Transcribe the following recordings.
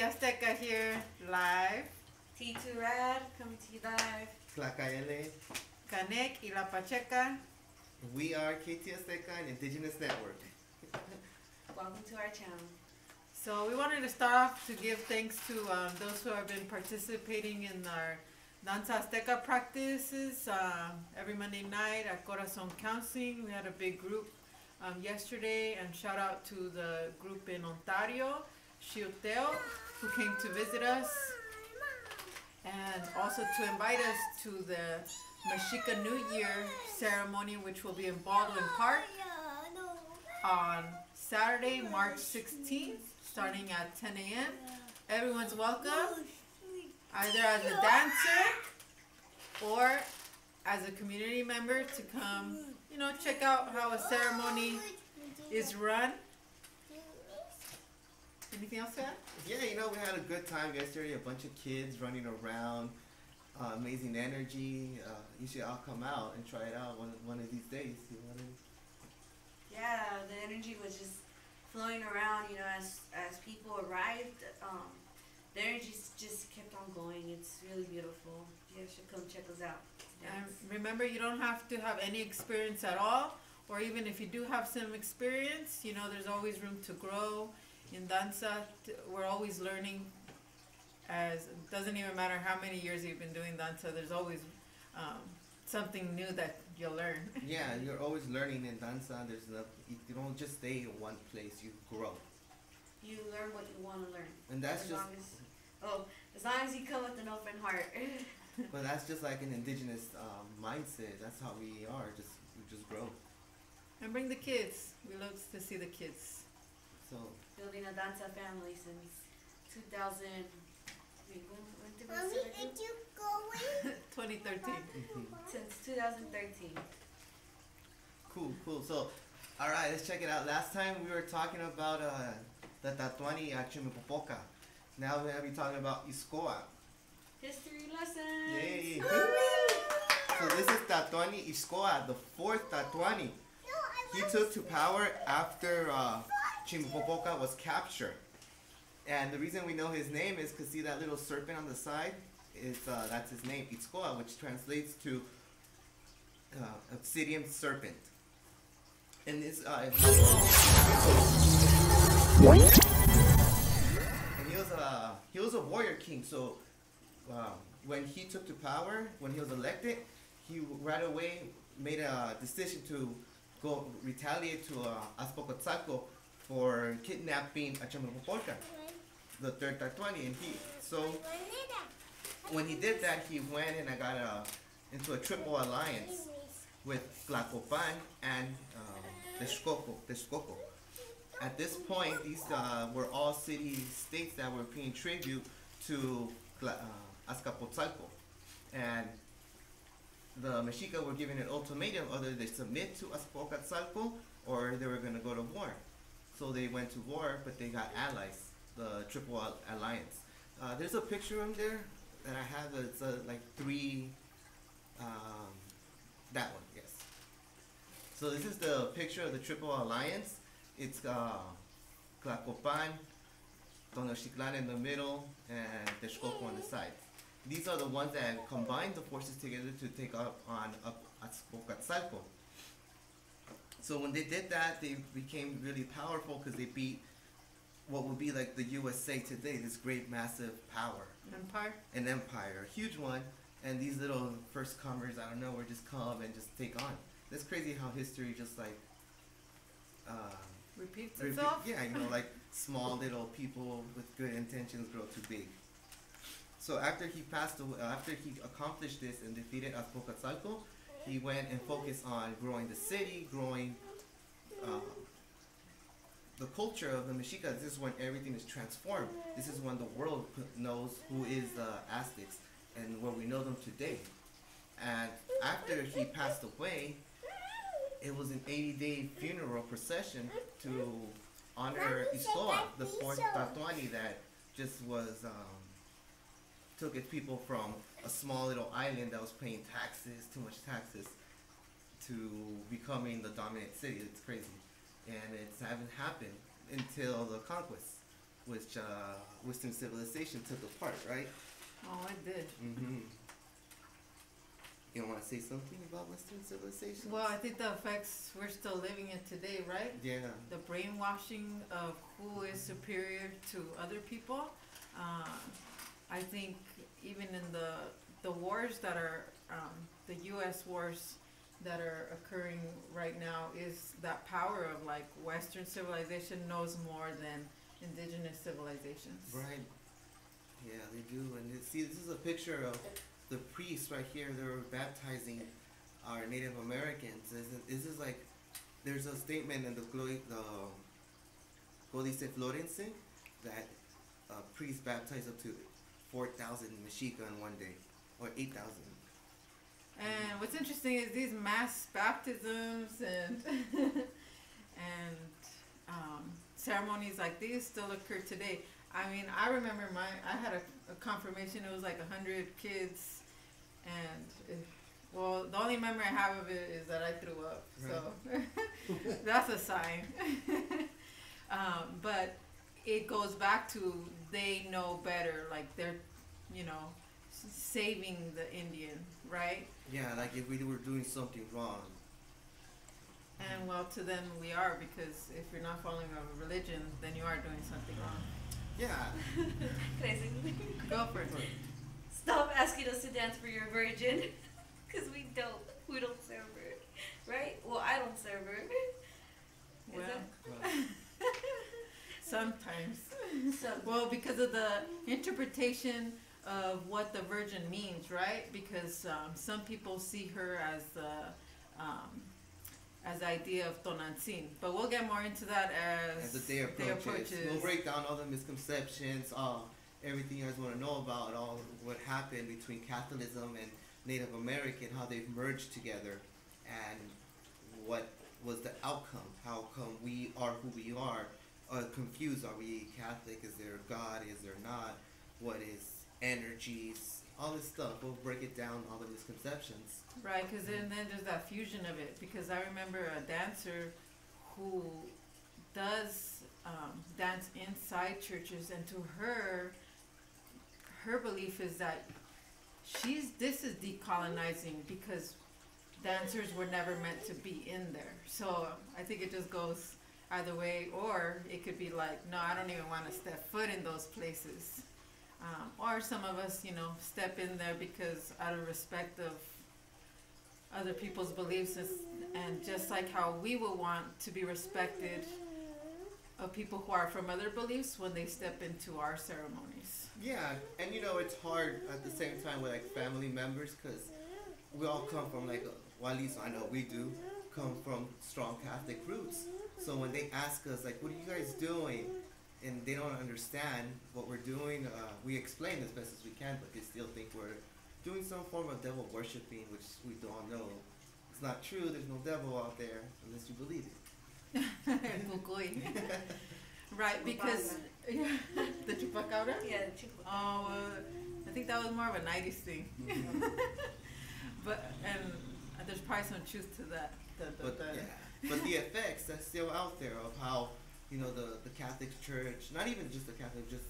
Azteka here, live. T2 Rad, coming to you live. Tlacayele. Canek y La Pacheca. We are KT Azteka, an Indigenous network. Welcome to our channel. So we wanted to start off to give thanks to those who have been participating in our Danza Azteca practices every Monday night at Corazon Counseling. We had a big group yesterday, and shout out to the group in Ontario, Shioteo, who came to visit us, and also to invite us to the Mexica New Year ceremony, which will be in Baldwin Park on Saturday, March 16th, starting at 10 a.m. Everyone's welcome, either as a dancer or as a community member, to come, check out how a ceremony is run. Anything else to add? Yeah, we had a good time yesterday. A bunch of kids running around, amazing energy. You should all come out and try it out one of these days. Yeah, the energy was just flowing around, as people arrived. The energy just kept on going. It's really beautiful. You guys should come check us out. And remember, you don't have to have any experience at all, or even if you do have some experience, there's always room to grow. In danza, we're always learning. It doesn't even matter how many years you've been doing danza, there's always something new that you'll learn. Yeah, you're always learning in danza. You don't just stay in one place, you grow. You learn what you want to learn. And that's as long as you come with an open heart. But that's just like an indigenous mindset. That's how we are. We just grow. And bring the kids. We love to see the kids. So building a danza family since 2000. Wait, when did we Mommy, start? did you go in? 2013. Since 2013. Cool. So, all right, let's check it out. Last time we were talking about the Tatuani at Chimipopoca. Now we're gonna be talking about Iskoa. History lesson. Yay! So this is Tatuani Iskoa, the fourth Tatuani. He took to power after Chimipopoca was captured. And the reason we know his name is because see that little serpent on the side? That's his name, Itzcoa, which translates to obsidian serpent. And this, and he was a warrior king. So when he took to power, when he was elected, he right away made a decision to go retaliate to Azpocotzalco for kidnapping Achamapopoca, the third Tatuani. And when he did that, he went and got into a triple alliance with Tlacopan and Texcoco. At this point, these were all city-states that were paying tribute to Azcapotzalco. And the Mexica were given an ultimatum: either they submit to Azcapotzalco or they were going to go to war. So they went to war, but they got allies, the Triple Alliance. There's a picture of them there that I have. It's like three, that one, yes. So this is the picture of the Triple Alliance. It's Tlacopan, Tonochtitlán in the middle, and Texcoco on the side. These are the ones that combined the forces together to take up on Azcapotzalco. So when they did that, they became really powerful because they beat what would be like the USA today, this great massive power. An empire, a huge one. And these little first comers, I don't know, were just come and just take on. That's crazy how history just like repeats itself. Yeah, like small little people with good intentions grow too big. So after he passed away, after he accomplished this and defeated Azpocotzalco, he went and focused on growing the city, growing the culture of the Mexica. This is when everything is transformed. This is when the world knows who is the Aztecs and where we know them today. And after he passed away, it was an 80-day funeral procession to honor Iskoa, the fourth Tatuani that just was took its people from a small little island that was paying taxes, too much taxes, to becoming the dominant city. It's crazy. And it hasn't happened until the conquest. which Western civilization took apart, right? Oh, it did. Mm-hmm. You want to say something about Western civilization? Well, I think the effects we're still living in today, right? Yeah. The brainwashing of who is superior to other people. I think even in the wars that are the U.S. wars that are occurring right now is that power of like Western civilization knows more than indigenous civilizations. Right. Yeah, they do. And see, this is a picture of the priests right here. They were baptizing our Native Americans. This is like, there's a statement in the Códice Florense that priests baptize up to 4,000 Mexica in one day, or 8,000. And what's interesting is these mass baptisms and and ceremonies like these still occur today. I mean, I remember I had a confirmation. It was like 100 kids, and well, the only memory I have of it is that I threw up. Right. So that's a sign. But it goes back to they know better. Like they're, saving the Indian, right? Yeah, like if we were doing something wrong. And well, to them we are, because if you're not following a religion, then you are doing something wrong. Yeah. Can I say something? Go for it. Stop asking us to dance for your virgin, because we don't serve her, right? Well, I don't serve her. Is Well, that- sometimes. So, Well, because of the interpretation of what the virgin means, right? Because some people see her as the idea of Tonantzin. But we'll get more into that As the day approaches, we'll break down all the misconceptions, everything you guys want to know about, all what happened between Catholicism and Native American, how they've merged together, and what was the outcome. How come we are who we are? Confused, are we Catholic? Is there God? Is there not? What is energies? All this stuff. We'll break it down, all the misconceptions. Right, because then there's that fusion of it. Because I remember a dancer who does dance inside churches, and to her belief is that this is decolonizing, because dancers were never meant to be in there. So I think it just goes either way, or it could be like, no, I don't even want to step foot in those places. Or some of us, step in there because out of respect of other people's beliefs, and just like how we will want to be respected of people who are from other beliefs when they step into our ceremonies. Yeah, and it's hard at the same time with like family members, because we all come from well, at least I know we do, come from strong Catholic roots. So when they ask us like, what are you guys doing? And they don't understand what we're doing, we explain as best as we can, but they still think we're doing some form of devil worshipping, which we don't know. It's not true, there's no devil out there unless you believe it. Cucuy. Right, because the chupacabra? yeah, the chupacabra. Oh, I think that was more of a 90s thing. Mhm. But there's probably some truth to that. But the effects that's still out there of how the Catholic Church, not even just the Catholic, just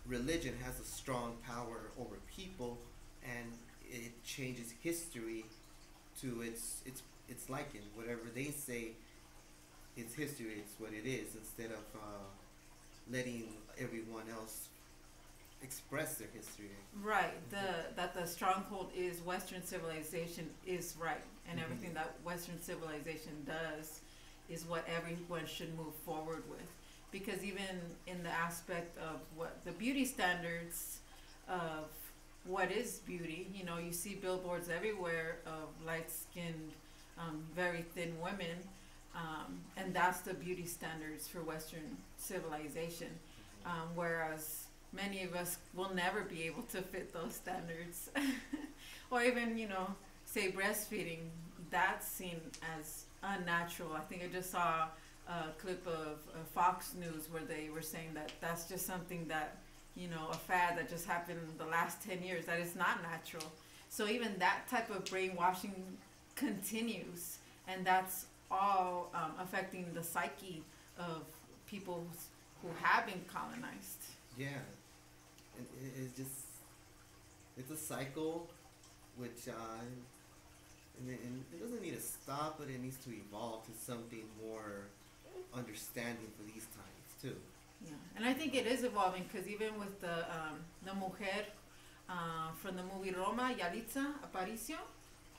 religion has a strong power over people, and it changes history to its liking. Whatever they say, it's history. It's what it is. Instead of letting everyone else express their history. Right. That the stronghold is Western civilization is right, and everything that Western civilization does is what everyone should move forward with. Because even in the aspect of what the beauty standards of what is beauty, you see billboards everywhere of light-skinned, very thin women, and that's the beauty standards for Western civilization. Whereas many of us will never be able to fit those standards. Or even, say breastfeeding, that's seen as unnatural. I think I just saw a clip of Fox News where they were saying that that's just something that, a fad that just happened in the last 10 years, that it's not natural. So even that type of brainwashing continues, and that's all affecting the psyche of people who have been colonized. Yeah, and it's just it's a cycle, which and it doesn't need to stop, but it needs to evolve to something more understanding for these times too. Yeah, and I think it is evolving because even with the mujer from the movie Roma, Yalitza Aparicio,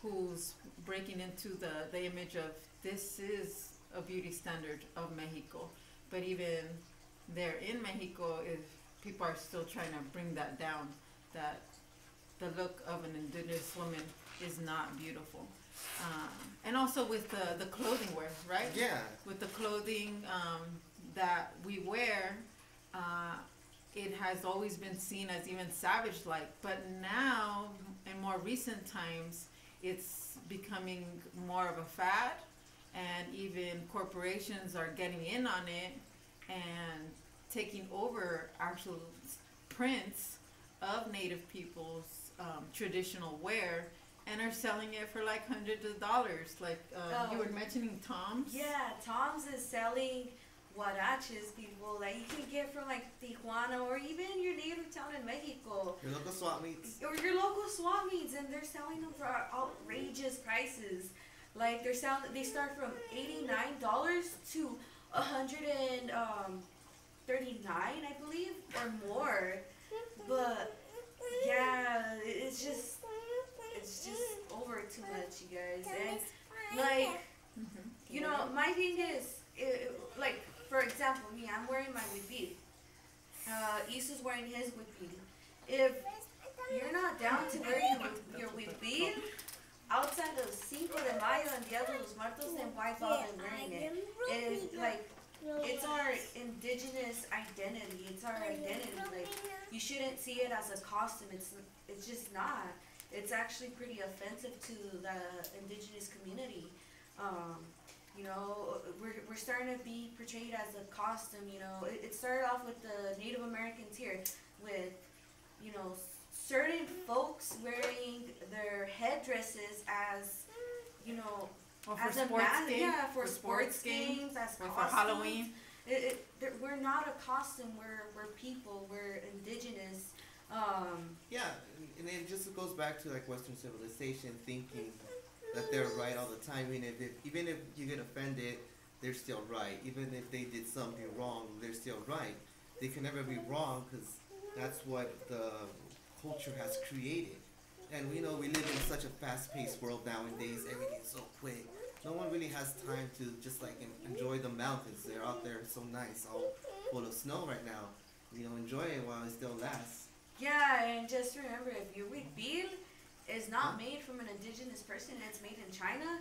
who's breaking into the image of this is a beauty standard of Mexico, but even there in Mexico, if people are still trying to bring that down, that the look of an indigenous woman is not beautiful. And also with the clothing wear, right? Yeah. With the clothing that we wear, it has always been seen as even savage-like. But now, in more recent times, it's becoming more of a fad, and even corporations are getting in on it and taking over actual prints of Native people's traditional wear and are selling it for like hundreds of dollars. Like you were mentioning Tom's. Yeah, Tom's is selling huaraches, people, like you can get from like Tijuana or even your native town in Mexico. Your local swap meets. Or your local swap meets, and they're selling them for outrageous prices. Like they start from $89 to $139, I believe, or more. But yeah, it's just over too much, you guys. And like, you know, my thing is, like, for example, me, I'm wearing my huipil. Isu's wearing his huipil. If you're not down to wear your huipil outside of Cinco de Mayo and Dia de los Muertos, then why bother wearing it? And like, it's our indigenous identity. It's our identity. Like, you shouldn't see it as a costume. It's just not. It's actually pretty offensive to the indigenous community. You know, we're starting to be portrayed as a costume. You know, it started off with the Native Americans here, with, you know, certain folks wearing their headdresses as, you know, Or for as a sports games. yeah, for sports games, as or costumes. for Halloween. We're not a costume. We're people. We're indigenous. Yeah, and it just goes back to like Western civilization, thinking that they're right all the time. Even if you get offended, they're still right. Even if they did something wrong, they're still right. They can never be wrong because that's what the culture has created. And we know we live in such a fast-paced world nowadays. Everything's so quick. No one really has time to just like enjoy the mountains. They're out there so nice, all full of snow right now. You know, enjoy it while it still lasts. Yeah, and just remember, if your huipil is not made from an indigenous person, and it's made in China,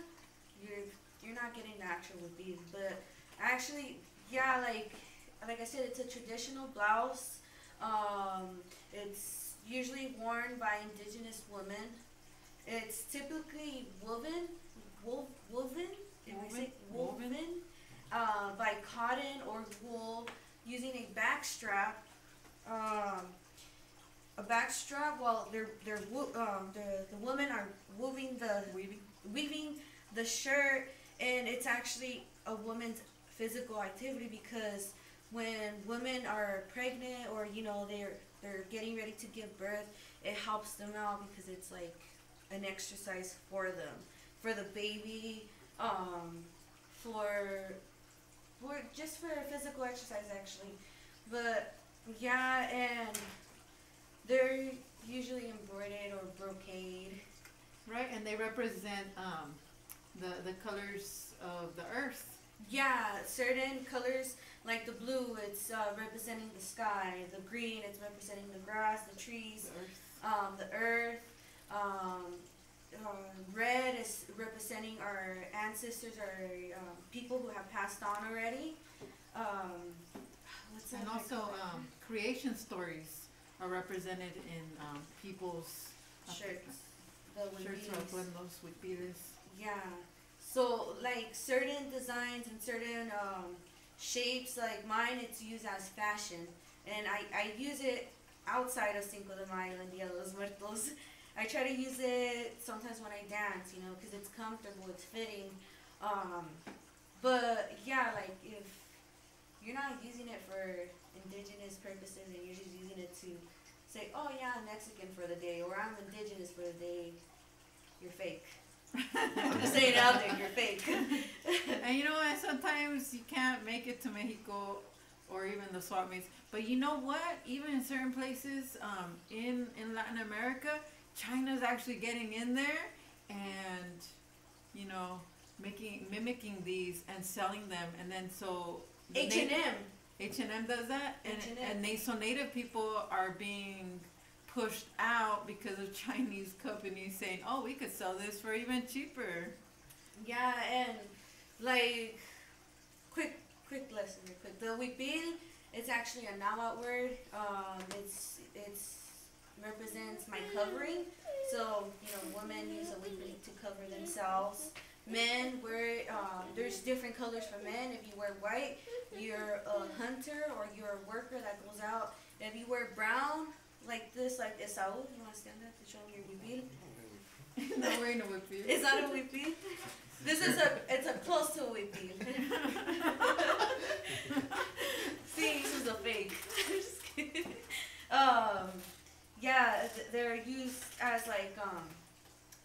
you're not getting the actual huipil. But actually, yeah, like I said, it's a traditional blouse. It's usually worn by indigenous women. It's typically woven by cotton or wool using a back strap. A back strap. While the women are weaving the shirt, and it's actually a woman's physical activity, because when women are pregnant, or you know they're getting ready to give birth, it helps them out because it's like an exercise for them, for the baby, for just for physical exercise actually. But yeah, and they're usually embroidered or brocade. Right, and they represent the colors of the earth. Yeah, certain colors, like the blue, it's representing the sky. The green, it's representing the grass, the trees, the earth. Red is representing our ancestors, our people who have passed on already. What's that? And also, creation stories are represented in people's Shirts. shirts or atuendos, huipiles. Yeah. So like certain designs and certain shapes, like mine, it's used as fashion, and I use it outside of Cinco de Mayo and Dia de los Muertos. I try to use it sometimes when I dance, you know, because it's comfortable, it's fitting. But yeah, like if you're not using it for indigenous purposes, and you're just using it to say, oh yeah, I'm Mexican for the day, or I'm indigenous for the day, you're fake. I'm just saying it out there, you're fake. And you know what? Sometimes you can't make it to Mexico or even the swap meets. But you know what? Even in certain places in Latin America, China's actually getting in there and, you know, mimicking these and selling them. And then so H&M. H&M does that. H&M. And native people are being pushed out because of Chinese companies saying, oh, we could sell this for even cheaper. Yeah, and like, quick lesson real quick. The huipil, it's actually a Nahuatl word. It's represents my covering. So, you know, women use a huipil to cover themselves. Men wear, there's different colors for men. If you wear white, you're a hunter or you're a worker that goes out. If you wear brown, like this, like Esaú, you want to stand up to show me your huipil? Not wearing a huipil. It's not a huipil. It's a close to a huipil. See, this is a fake. Just kidding. Yeah, they're used as like,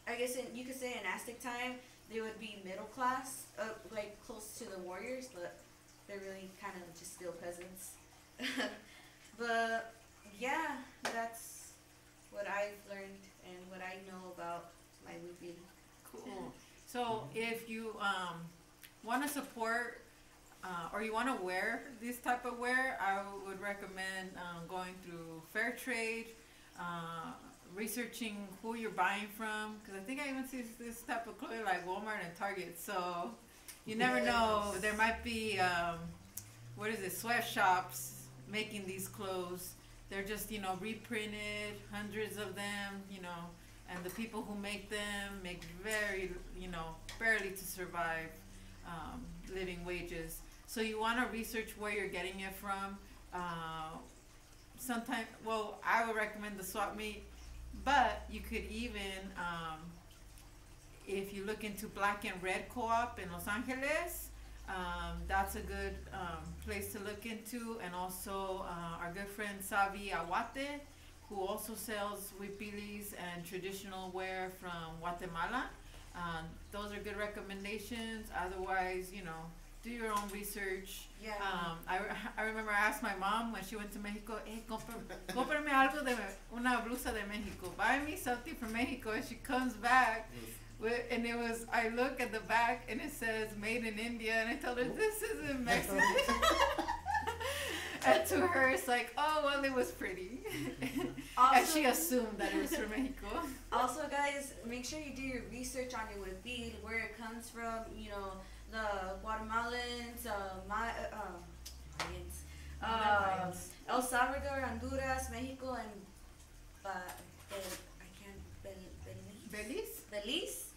I guess you could say in Aztec time, they would be middle class, like close to the warriors, but they're really kind of just still peasants. But yeah, that's what I've learned and what I know about my huipil. Cool. So if you want to support or you want to wear this type of wear, I would recommend going through fair trade, researching who you're buying from, because I think I even see this type of clothing like Walmart and Target. So you never know, there might be sweatshops making these clothes. They're just, you know, reprinted, hundreds of them, you know, and the people who make them make very, you know, barely to survive living wages. So you want to research where you're getting it from. Sometimes, well, I would recommend the swap meet, but you could even, if you look into Black and Red Co-op in Los Angeles, that's a good place to look into. And also our good friend Savi Awate, who also sells huipilis and traditional wear from Guatemala. Those are good recommendations. Otherwise, you know, do your own research. Yeah. I remember I asked my mom when she went to Mexico, hey, cómprame algo una blusa de Mexico. Buy me something from Mexico. And she comes back and I look at the back and it says made in India, and I told her this isn't Mexican. And to her it's like, oh well, it was pretty. Also, and she assumed that it was from Mexico. Also, guys, make sure you do your research on your huipil, where it comes from. You know, the Guatemalans, Mayans, El Salvador, Honduras, Mexico, and Belize.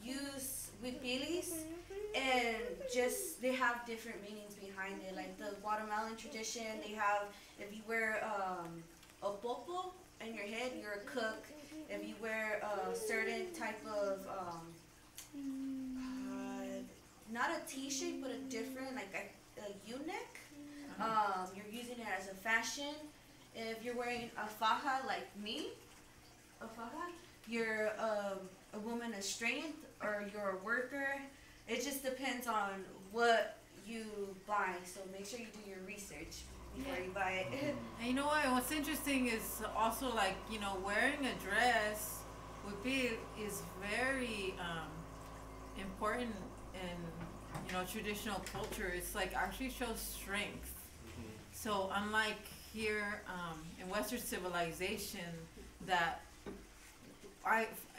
Use huipilis, and just they have different meanings behind it. Like the Guatemalan tradition, they have, if you wear a popo in your head, you're a cook. If you wear a certain type of not a T-shape, but a different, like a U-neck, you're using it as a fashion. If you're wearing a faja like me, you're a woman of strength, or you're a worker. It just depends on what you buy. So make sure you do your research before you buy it. And you know what? What's interesting is also, like, you know, wearing a dress is very important in, you know, traditional culture. It's like actually shows strength. So unlike here in Western civilization, that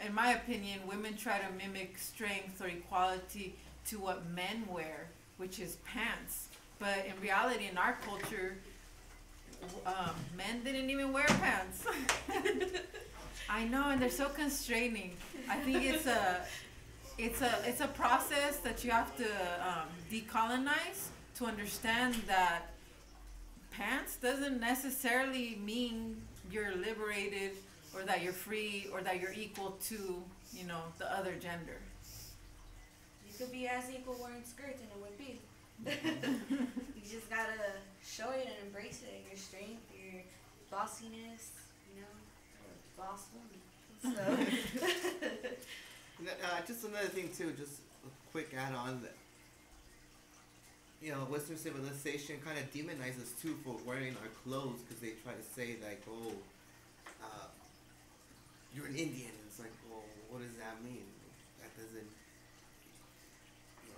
in my opinion, women try to mimic strength or equality to what men wear, which is pants. But in reality, in our culture, men didn't even wear pants. I know, and they're so constraining. I think it's a process that you have to decolonize to understand that pants doesn't necessarily mean you're liberated, or that you're free, or that you're equal to, you know, the other gender. You could be as equal wearing skirts and it would be. You just gotta show it and embrace it, your strength, your bossiness, you know, boss woman. So, Just another thing too, just a quick add-on that, Western civilization kind of demonizes too for wearing our clothes because they try to say like, oh, you're an Indian. It's like, well, what does that mean? That doesn't,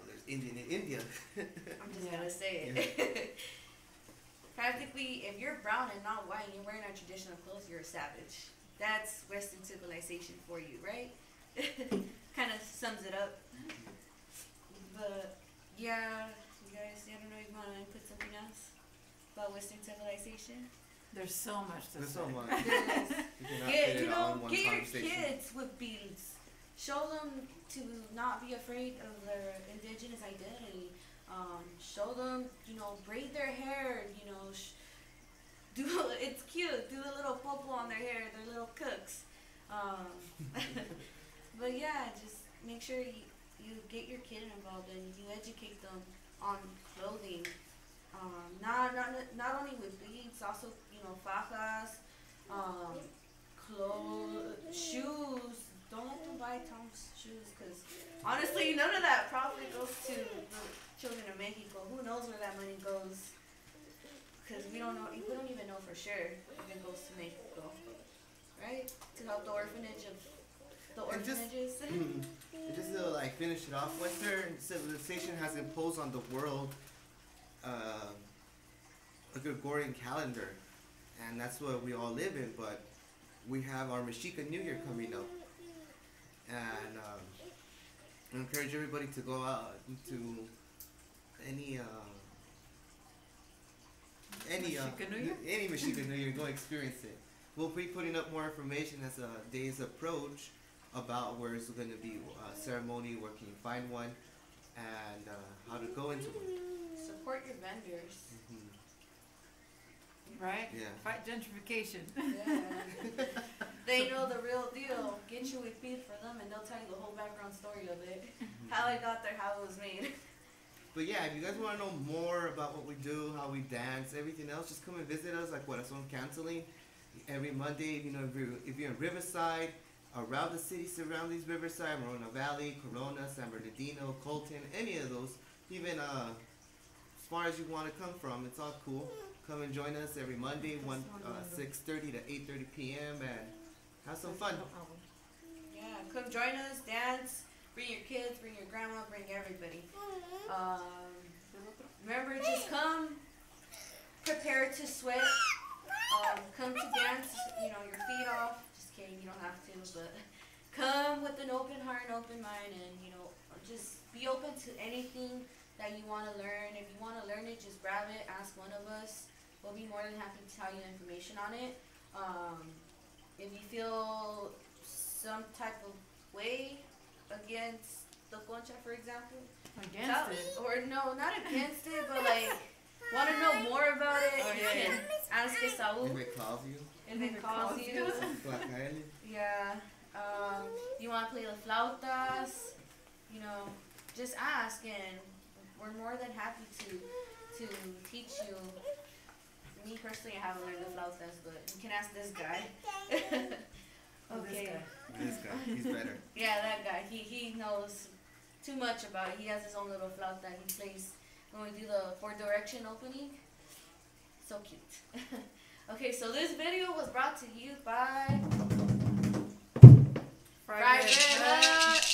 there's Indian in India. I'm just gonna say it. Practically, if you're brown and not white and you're wearing our traditional clothes, you're a savage. That's Western civilization for you, right? Kind of sums it up. But yeah, you guys, I don't know if you want to input something else about Western civilization. There's so much to There's say. so much. There is. You cannot fit it all in one Get your conversation. kids with beads. Show them to not be afraid of their indigenous identity. Show them, braid their hair. It's cute. Do the little popo on their hair. They're little cooks. But yeah, just make sure you get your kid involved and you educate them on clothing. Not only with beads, also fajas, clothes, shoes. Don't let them buy Tom's shoes, because honestly, none of that profit goes to the children of Mexico. Who knows where that money goes? Because we don't know. We don't even know for sure if it goes to Mexico, right? To help the orphanage of the orphanages. And just to finish it off, Western civilization has imposed on the world a Gregorian calendar, and that's what we all live in. But we have our Mexican New Year coming up, and I encourage everybody to go out to any Mexican New Year, go experience it. We'll be putting up more information as the days approach about where it's going to be a ceremony, where can you find one, and how to go into it. Support your vendors. Right? Yeah. Fight gentrification. Yeah. They know the real deal. Get you a feed for them and they'll tell you the whole background story of it. How it got there, how it was made. But yeah, if you guys want to know more about what we do, how we dance, everything else, just come and visit us, like Corazon Counseling. Every Monday, if you're in Riverside, around the city surroundings, Riverside, Morona Valley, Corona, San Bernardino, Colton, any of those, even as far as you want to come from, it's all cool. Come and join us every Monday, 6:30 to 8:30 p.m. and have some fun. Yeah, come join us, dance, bring your kids, bring your grandma, bring everybody. Remember, just come prepared to sweat. Come to dance, your feet off. Just kidding, you don't have to, but come with an open heart and open mind, and just be open to anything that you want to learn. If you want to learn it, just grab it, ask one of us. We'll be more than happy to tell you information on it. If you feel some type of way against the concha, for example, Against it. or no, not against it, but want to know more about it, you can ask Saul. If it calls you, If it calls you. Yeah. You want to play the flautas, just ask, and we're more than happy to teach you. Me personally, I haven't learned the flautas, but you can ask this guy. Okay. This guy, he's better. Yeah, that guy. He knows too much about it. He has his own little flauta he plays when we do the 4-direction opening. So cute. Okay, so this video was brought to you by Fried Red Hut.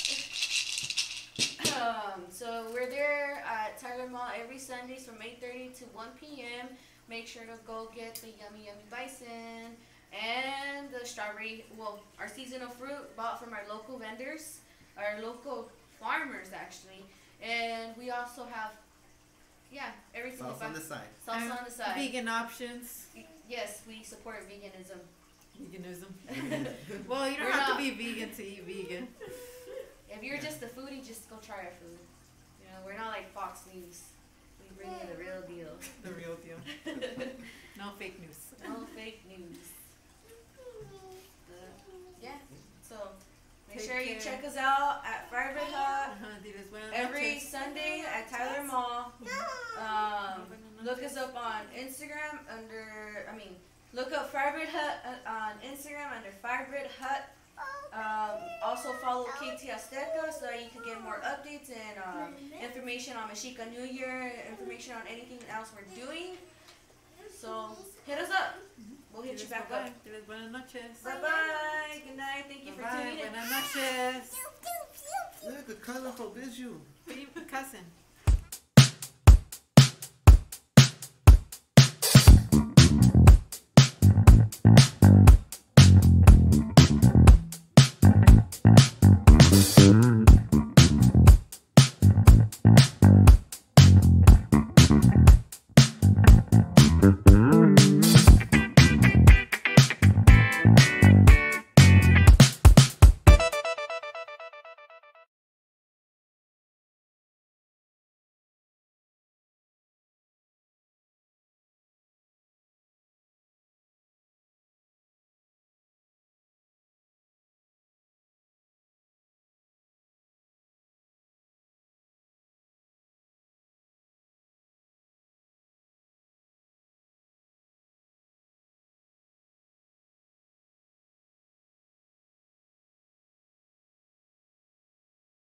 So we're there at Tyler Mall every Sundays from 8:30 to 1 p.m. Make sure to go get the yummy bison and the strawberry, our seasonal fruit bought from our local vendors, our local farmers actually. And we also have, everything. Sauce on the side. Sauce on the side. Vegan options. Yes, we support veganism. Veganism. Well, you don't We're have not- to be vegan to eat vegan. If you're just a foodie, just go try our food. We're not like Fox News. We bring you the real deal. The real deal. No fake news. No fake news. So make Take sure you care. check us out at Fried Red Hut Diles buenas every noches. Sunday at Tyler Mall. Look us up on Instagram look up Firebird Hut on Instagram under Firebird Hut. Also follow KT Azteka so that you can get more updates and information on Mexica New Year, information on anything else we're doing. So hit us up. We'll hit you back up. Buenas noches. Bye bye. Good night. Thank you for tuning in. Buenas noches. Look, a colorful visual. Cousin.